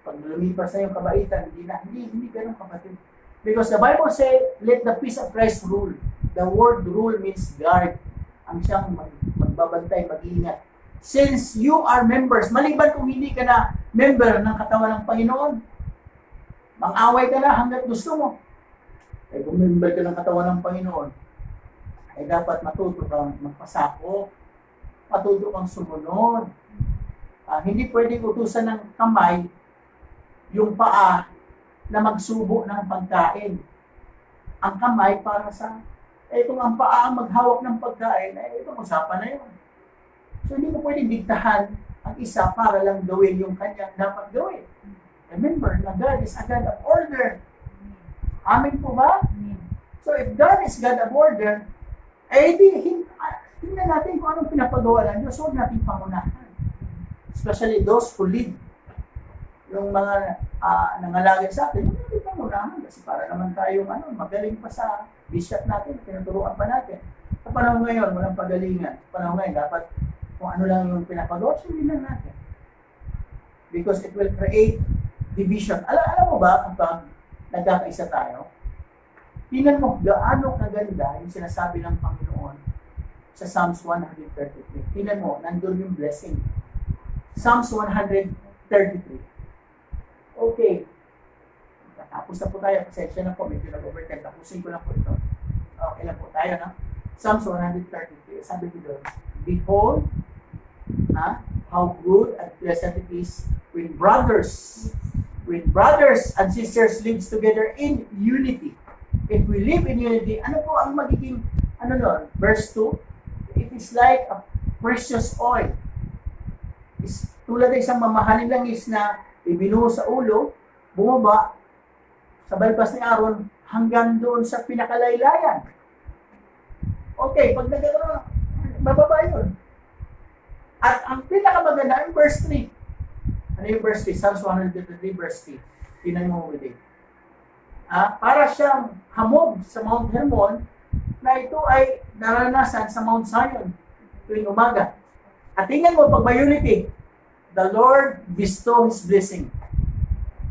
Pag lumipas na yung kabaitan, hindi ganun kapatid. Because the Bible says, let the peace of Christ rule. The word rule means guard. Ang siyang magbabantay, mag-iingat. Since you are members, maliban kung hindi ka na member ng katawan ng Panginoon, mang-away ka na hanggat gusto mo. Eh kung member ka ng katawan ng Panginoon, ay dapat matuto kang magpasako, matuto kang sumunod. Hindi pwedeng utusan ng kamay yung paa na magsubo ng pagkain. Ang kamay para sa, kung ang paa ang maghawak ng pagkain, itong usapan na yun. So hindi mo pwedeng diktahan ang isa para lang gawin yung kanyang dapat gawin. Remember na God is a God of order. Amen po ba? So if God is God of order, tingnan natin kung anong pinapagawa ng Diyos, huwag natin pangunahan. Especially those who lead. Yung mga nangalagay sa atin, huwag natin pangunahan. Kasi para naman tayo magaling pa sa bishop natin, tinuturuan pa natin. Sa panahon ngayon, walang pagalingan. Sa panahon ngayon, dapat kung ano lang yung pinapagawa, sundin lang natin. Because it will create division. Alam mo ba kapag nagkakaisa tayo, tingnan mo gaano kaganda yung sinasabi ng Panginoon sa Psalms 133. Tingnan mo, nandun yung blessing. Psalms 133. Okay. Tapos na po tayo. Pasensya na po. Medyo nag-overtime. Tapusin ko na po ito. Okay lang po tayo, no? Psalms 133. Sabi ko doon, behold, how good and pleasant it is when brothers and sisters lives together in unity. If we live in unity, ano po ang magiging, verse 2? It is like a precious oil. Is tulad ng isang mamahalin langis na ibinuho sa ulo, bumaba sa balbas ni Aaron hanggang doon sa pinakalaylayan. Okay, pag nagkaroon, bababa yun. At ang pinakamaganda ang verse 3. Ano yung verse 3? Psalms 133 verse 3. Tinan mo with it. Para siyang hamog sa Mount Hermon na ito ay naranasan sa Mount Zion tuwing umaga. At tingnan mo, pag may unity, the Lord bestows His blessing.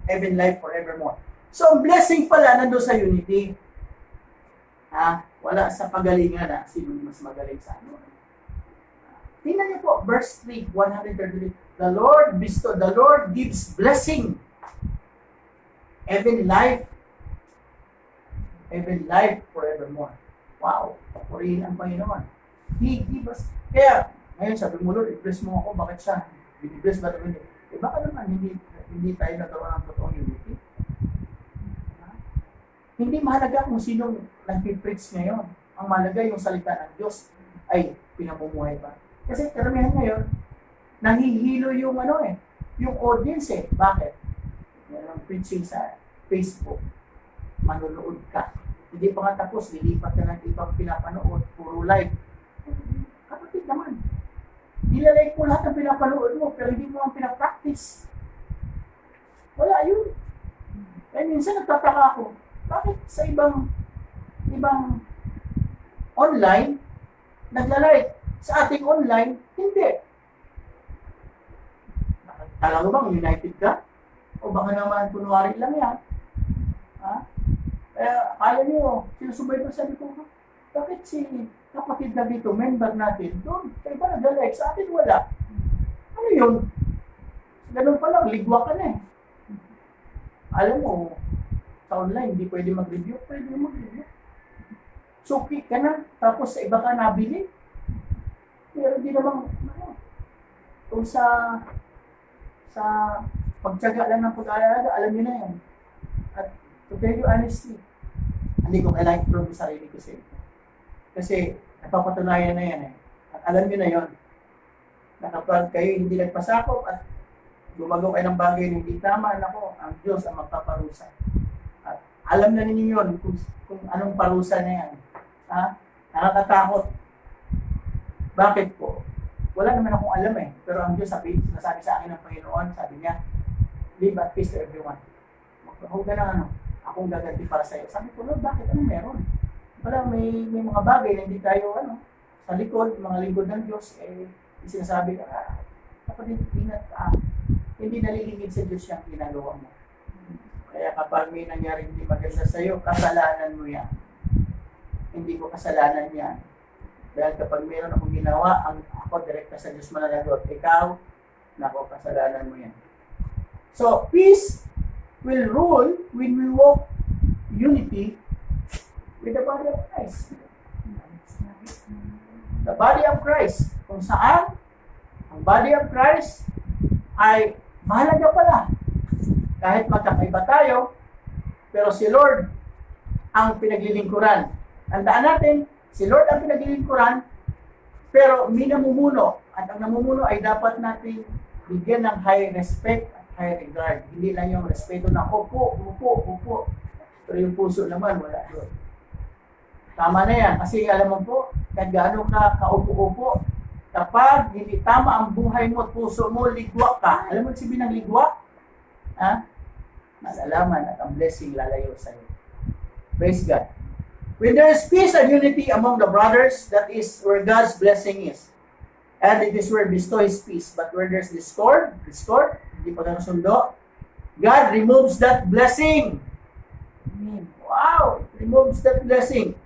Heaven life forevermore. So, ang blessing pala nandun sa unity. Wala sa pagalingan sino mas magaling sa ano. Tingnan niyo po, verse 3, 133. The Lord gives blessing. Heaven life forevermore. Wow, purihin ang Panginoon. He gives us. Kaya, ngayon sabi mo, Lord, i-bless mo ako, bakit siya? Binibless ba ito? Baka naman, hindi tayo nagawa ng totoong unity. Hindi mahalaga kung sinong nag-preach ngayon. Ang mahalaga yung salita ng Diyos ay pinamumuhay pa. Kasi karamihan ngayon, nahihilo yung yung audience Bakit? Yung preaching sa Facebook, manunood ka. Hindi pa nga tapos, lilipat ka ng ibang pinapanood, puro live. Kapatid naman, nilalike mo lahat ng pinapanood mo, pero hindi mo ang pinapractice. Wala yun. Kaya minsan nagtataka ako, bakit sa ibang online, naglalike? Sa ating online, hindi. Talaga bang united ka? O baka naman kunwari lang yan? Kaya kaya nyo, sinusubay pa sabi ko, bakit si kapatid na dito, member natin, doon, kayo ba nag-like? Sa atin wala. Ano yun? Ganun pa lang, ligwa ka na Alam mo, sa online, hindi pwede mag-review, pwede mag-review. Suki ka na, tapos sa iba ka nabili. Pero hindi naman, kung sa pagtyaga lang ng pag-aalaga, alam niyo na yan. At to tell you honestly, hindi ko kailangan i-prove yung sarili ko sa inyo. Kasi napapatunayan na yan At alam niyo na yon na kapag kayo hindi nagpasakop at gumagawa kayo ng bagay na hindi tama, ang Diyos ang magpaparusa. At Alam na ninyo yun kung anong parusa na yan. Ha? Nakakatakot. Bakit po? Wala naman akong alam eh. Pero ang Diyos sinasabi sa akin ng Panginoon, sabi niya, live at peace to everyone. Huwag ka na akong gaganti para sa iyo. Sabi ko, Lord, bakit? Ano meron? Wala, may mga bagay na hindi tayo, sa likod, mga lingkod ng Diyos, sinasabi ka, kapatid, hindi nalilingid sa Diyos yung ginagawa mo. Kaya kapag may nangyari hindi maganda sa iyo, kasalanan mo yan. Hindi ko kasalanan yan. Dahil kapag meron akong ginawa, ako direkta sa Diyos mananagot. Ikaw, nako, kasalanan mo yan. So, peace will rule when we walk unity with the body of Christ. The body of Christ. Kung saan, ang body of Christ ay mahalaga pala. Kahit magkakaiba tayo, pero si Lord ang pinaglilingkuran. Tandaan natin, si Lord ang pinaglilingkuran, pero may namumuno. At ang namumuno ay dapat natin bigyan ng high respect at high regard. Hindi lang yung respeto na upo. Pero yung puso naman, wala doon. Tama na yan. Kasi alam mo po, kahit gaano ka kaupo-upo, kapag hindi tama ang buhay mo at puso mo, ligwa ka. Alam mo sabihin ng ligwa? Malalaman at ang blessing lalayo sa iyo. Praise God. When there is peace and unity among the brothers, that is where God's blessing is. And it is where bestow His peace. But where there's discord, hindi pa nasundo, God removes that blessing. Wow! Removes that blessing.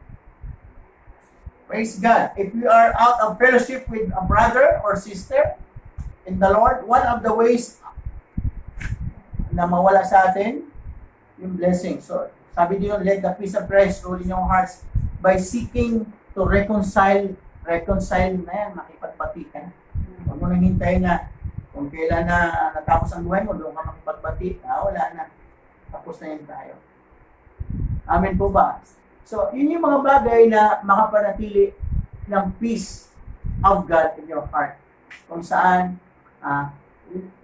Praise God. If we are out of fellowship with a brother or sister in the Lord, one of the ways na mawala sa atin, yung blessing. So, sabi niyo, let the peace of Christ rule in your hearts by seeking to reconcile na yan, makipagbati ka na. Huwag mo nang hintayin na kung kailan na natapos ang buhay mo, doon ka makipagbati. Wala na. Tapos na yun tayo. Amen po ba? So, yun yung mga bagay na makapanatili ng peace of God in your heart. Kung saan,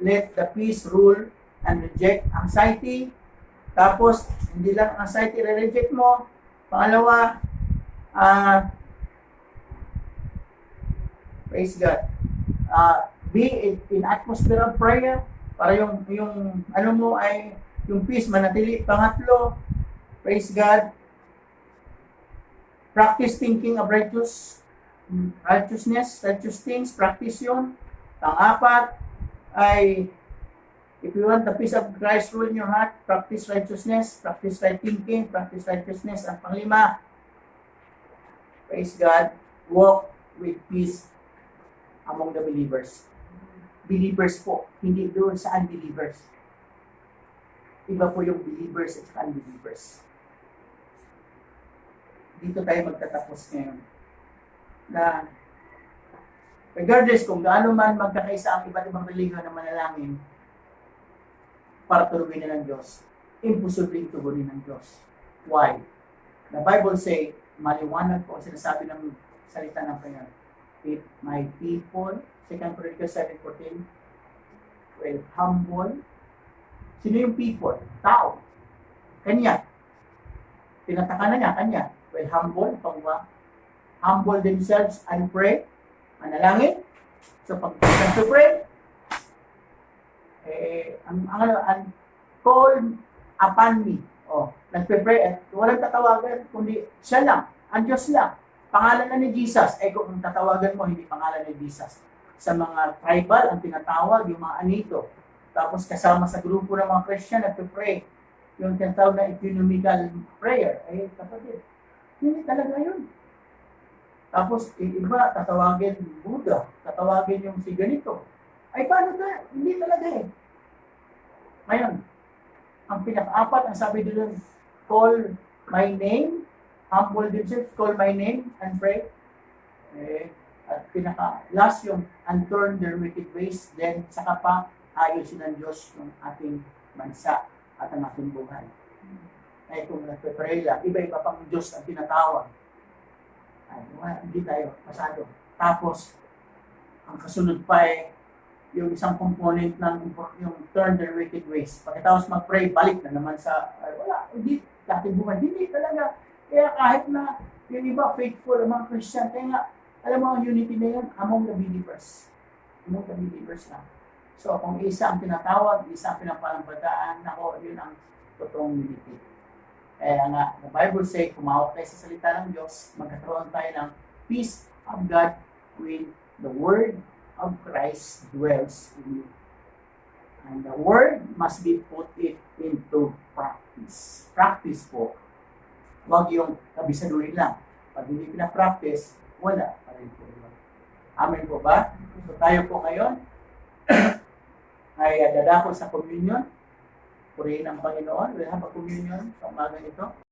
let the peace rule and reject anxiety. Tapos, hindi lang anxiety re-reject mo. Pangalawa, praise God. Be in atmosphere of prayer para yung ano mo ay yung peace manatili. Pangatlo, praise God. Practice thinking of righteous things, practice yun. Pang-apat ay if you want the peace of Christ rule in your heart, practice righteousness, practice right thinking, practice righteousness. Ang panglima, praise God, walk with peace among the believers. Believers po, hindi doon sa unbelievers. Iba po yung believers at unbelievers. Dito tayo magtatapos ngayon. Na regardless kung gaano man magkakaisa ang iba't ibang relihiyon na manalangin, para turuin na ng Diyos. Imposibleng tugunin ng Diyos. Why? The Bible say, maliwanag po ang sinasabi ng salita ng Panginoon. If my people, 2 Corinthians 7:14, will humble. Sino yung people? Tao. Kanya. Tinataka na niya, kanya. Will humble themselves and pray. Manalangin. So pag nag-pray, ang call upon me. Nagpe-pray at walang tatawagan, kundi siya lang, ang Diyos lang. Pangalan na ni Jesus. Kung tatawagan mo, hindi pangalan ni Jesus. Sa mga tribal, ang tinatawag, yung mga anito. Tapos kasama sa grupo ng mga Christian, nagpe-pray. Yung tinatawag na economical prayer. Kapatid, hindi talaga yun. Tapos, iba, tatawagin Buddha, tatawagin yung si ganito. Paano na? Hindi talaga Ngayon, ang pinaka-apat, ang sabi doon, call my name, humble themselves, call my name, and pray. At pinaka-last yung, and turn their wicked ways, then saka pa, ayusin ng Diyos yung ating bansa at ang ating buhay. Kung nagpe-pray lang, iba-iba pang Diyos ang tinatawag. Hindi tayo pasado. Tapos, ang kasunod pa yung isang component ng yung turn their wicked ways. Pagkatapos mag-pray, balik na naman sa, wala, hindi, dating buhay. Hindi talaga. Kaya kahit na yung iba, faithful, ang mga Christian, kaya nga, alam mo, ang unity na yun, among the believers. Among the believers na. So, kung isa ang tinatawag, isa ang pinapanampataan, ako, yun ang totoong unity. Kaya nga, the Bible say, kumawag tayo sa salita ng Diyos, magkakaroon tayo ng peace of God when the Word of Christ dwells in you. And the Word must be put it into practice. Practice po. Huwag yung kabisaduhin lang. Pag hindi pina-practice, wala pa rin po. Amen po ba? So tayo po ngayon ay dadako sa communion. Purihin ang Panginoon. We'll have a communion sa umaga nito.